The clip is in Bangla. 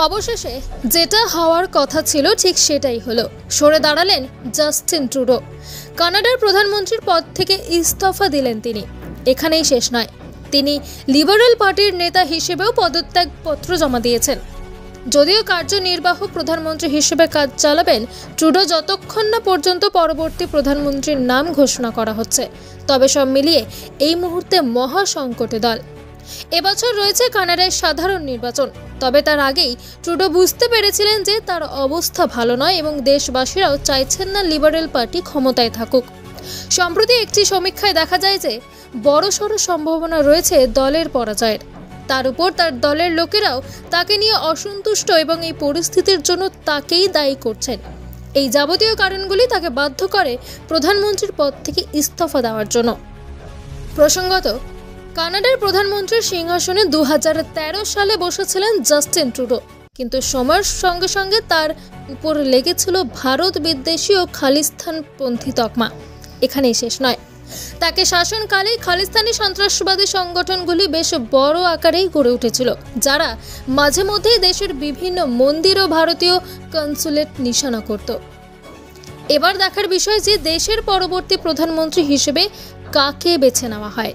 অবশেষে যেটা হওয়ার কথা ছিল ঠিক সেটাই হলো। সরে দাঁড়ালেন জাস্টিন ট্রুডো। কানাডার প্রধানমন্ত্রীর পদ থেকে ইস্তফা দিলেন তিনি। এখানেই শেষ নয়, তিনি লিবারেল পার্টির নেতা হিসেবেও পদত্যাগপত্র জমা দিয়েছেন। যদিও কার্যনির্বাহক প্রধানমন্ত্রী হিসেবে কাজ চালাবেন ট্রুডো যতক্ষণ না পর্যন্ত পরবর্তী প্রধানমন্ত্রীর নাম ঘোষণা করা হচ্ছে। তবে সব মিলিয়ে এই মুহূর্তে মহা সংকটে দল। এবছর রয়েছে কানাডায় সাধারণ নির্বাচন। তবে তার আগেই ট্রুডো বুঝতে পেরেছিলেন যে তার অবস্থা ভালো নয় এবং দেশবাসীরাও চাইছেন না লিবারেল পার্টি ক্ষমতায় থাকুক। সম্প্রতি একটি সমীক্ষায় দেখা যায় যে বড়সড় সম্ভাবনা রয়েছে দলের পরাজয়ের। তার উপর তার দলের লোকেরাও তাকে নিয়ে অসন্তুষ্ট এবং এই পরিস্থিতির জন্য তাকেই দায়ী করছেন। এই যাবতীয় কারণগুলি তাকে বাধ্য করে প্রধানমন্ত্রীর পদ থেকে ইস্তফা দেওয়ার জন্য। প্রসঙ্গত, কানাডার প্রধানমন্ত্রীর সিংহাসনে 2013 সালে বসেছিলেন জাস্টিন ট্রুডো, কিন্তু সময়ের সঙ্গে সঙ্গে তার উপর লেগেছিল ভারত বিদ্বেষী ও খালিস্তানপন্থী তকমা। এখানেই শেষ নয়, তাকে শাসনকালেই খালিস্তানি সন্ত্রাসবাদী সংগঠনগুলি বেশ বড় আকারেই গড়ে উঠেছিল, যারা মাঝে মধ্যেই দেশের বিভিন্ন মন্দির ও ভারতীয় কনসুলেট নিশানা করত। এবার দেখার বিষয় যে দেশের পরবর্তী প্রধানমন্ত্রী হিসেবে কাকে বেছে নেওয়া হয়।